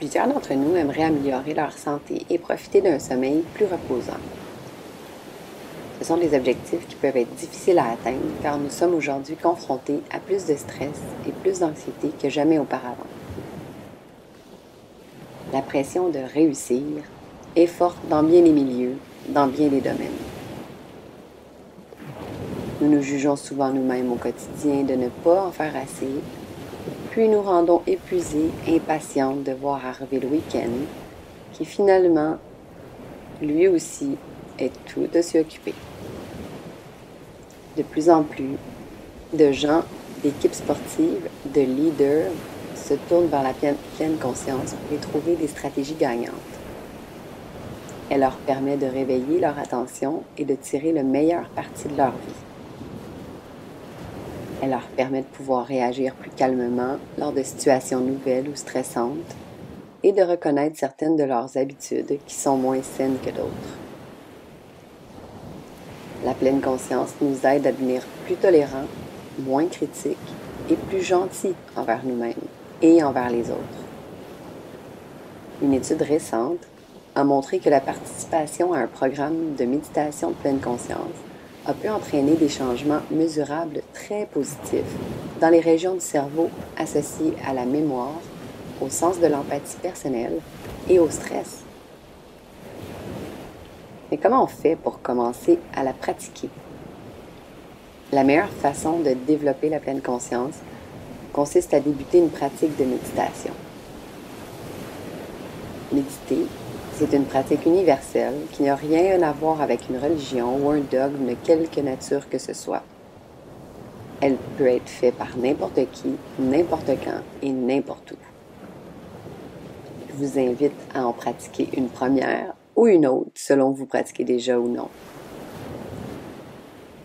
Plusieurs d'entre nous aimeraient améliorer leur santé et profiter d'un sommeil plus reposant. Ce sont des objectifs qui peuvent être difficiles à atteindre car nous sommes aujourd'hui confrontés à plus de stress et plus d'anxiété que jamais auparavant. La pression de réussir est forte dans bien des milieux, dans bien des domaines. Nous nous jugeons souvent nous-mêmes au quotidien de ne pas en faire assez, puis nous rendons épuisés, impatients de voir arriver le week-end, qui finalement, lui aussi, est tout aussi occupé. De plus en plus de gens, d'équipes sportives, de leaders se tournent vers la pleine conscience pour y trouver des stratégies gagnantes. Elle leur permet de réveiller leur attention et de tirer le meilleur parti de leur vie. Elle leur permet de pouvoir réagir plus calmement lors de situations nouvelles ou stressantes et de reconnaître certaines de leurs habitudes qui sont moins saines que d'autres. La pleine conscience nous aide à devenir plus tolérants, moins critiques et plus gentils envers nous-mêmes et envers les autres. Une étude récente a montré que la participation à un programme de méditation de pleine conscience a pu entraîner des changements mesurables très positifs dans les régions du cerveau associées à la mémoire, au sens de l'empathie personnelle et au stress. Mais comment on fait pour commencer à la pratiquer? La meilleure façon de développer la pleine conscience consiste à débuter une pratique de méditation. Méditer, c'est une pratique universelle qui n'a rien à voir avec une religion ou un dogme de quelque nature que ce soit. Elle peut être faite par n'importe qui, n'importe quand et n'importe où. Je vous invite à en pratiquer une première ou une autre selon que vous pratiquez déjà ou non.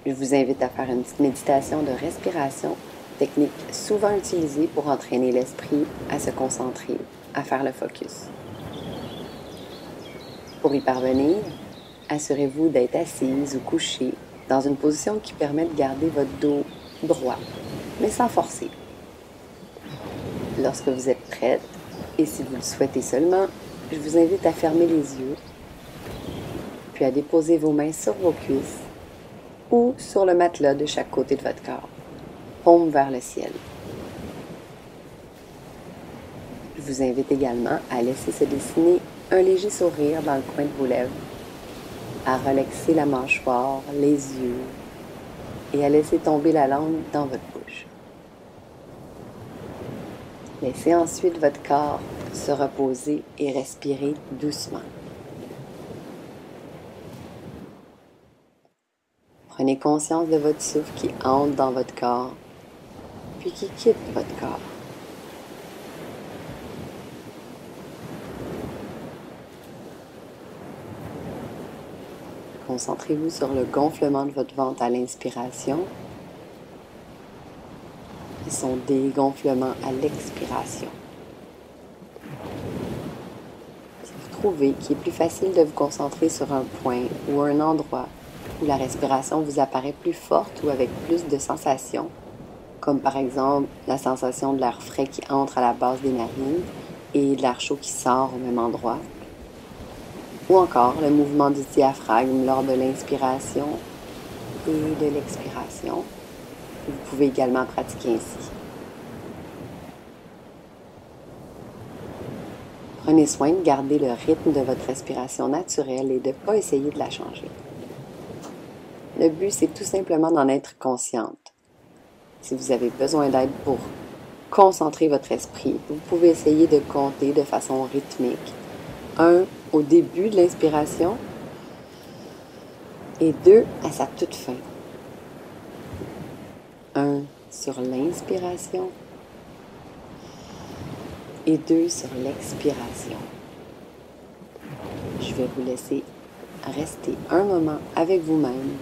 Je vous invite à faire une petite méditation de respiration, technique souvent utilisée pour entraîner l'esprit à se concentrer, à faire le focus. Pour y parvenir, assurez-vous d'être assise ou couchée dans une position qui permet de garder votre dos droit, mais sans forcer. Lorsque vous êtes prête, et si vous le souhaitez seulement, je vous invite à fermer les yeux, puis à déposer vos mains sur vos cuisses ou sur le matelas de chaque côté de votre corps, paume vers le ciel. Je vous invite également à laisser se dessiner un léger sourire dans le coin de vos lèvres, à relaxer la mâchoire, les yeux et à laisser tomber la langue dans votre bouche. Laissez ensuite votre corps se reposer et respirer doucement. Prenez conscience de votre souffle qui entre dans votre corps, puis qui quitte votre corps. Concentrez-vous sur le gonflement de votre ventre à l'inspiration et son dégonflement à l'expiration. Si vous trouvez qu'il est plus facile de vous concentrer sur un point ou un endroit où la respiration vous apparaît plus forte ou avec plus de sensations, comme par exemple la sensation de l'air frais qui entre à la base des narines et de l'air chaud qui sort au même endroit, ou encore le mouvement du diaphragme lors de l'inspiration et de l'expiration. Vous pouvez également pratiquer ainsi. Prenez soin de garder le rythme de votre respiration naturelle et de ne pas essayer de la changer. Le but, c'est tout simplement d'en être consciente. Si vous avez besoin d'aide pour concentrer votre esprit, vous pouvez essayer de compter de façon rythmique. 1 au début de l'inspiration et 2 à sa toute fin. 1 sur l'inspiration et 2 sur l'expiration. Je vais vous laisser rester un moment avec vous-même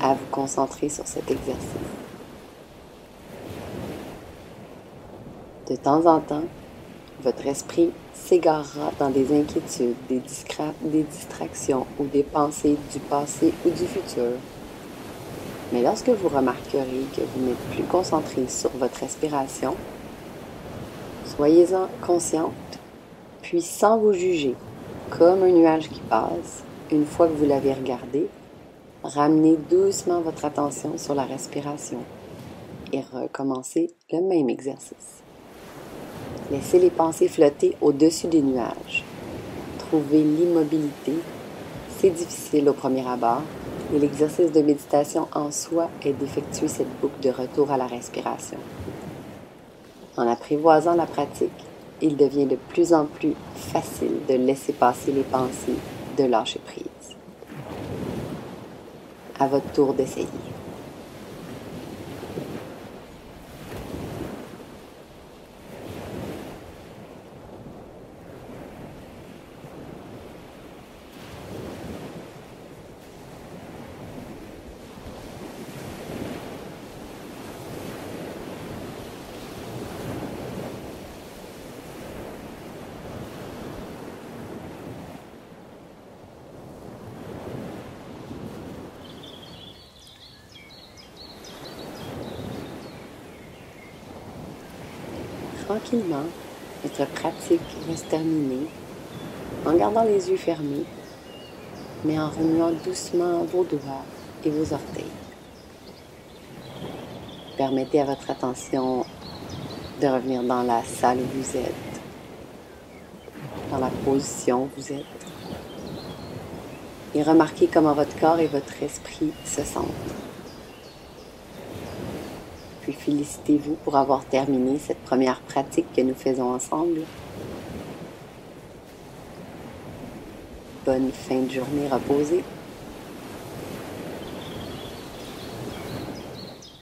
à vous concentrer sur cet exercice. De temps en temps, votre esprit s'égarera dans des inquiétudes, des distractions ou des pensées du passé ou du futur. Mais lorsque vous remarquerez que vous n'êtes plus concentré sur votre respiration, soyez-en consciente Puis sans vous juger, comme un nuage qui passe, une fois que vous l'avez regardé, ramenez doucement votre attention sur la respiration et recommencez le même exercice. Laissez les pensées flotter au-dessus des nuages. Trouvez l'immobilité. C'est difficile au premier abord et l'exercice de méditation en soi est d'effectuer cette boucle de retour à la respiration. En apprivoisant la pratique, il devient de plus en plus facile de laisser passer les pensées, de lâcher prise. À votre tour d'essayer. Tranquillement, notre pratique va se terminer en gardant les yeux fermés, mais en remuant doucement vos doigts et vos orteils. Permettez à votre attention de revenir dans la salle où vous êtes, dans la position où vous êtes, et remarquez comment votre corps et votre esprit se sentent. Puis félicitez-vous pour avoir terminé cette première pratique que nous faisons ensemble. Bonne fin de journée reposée.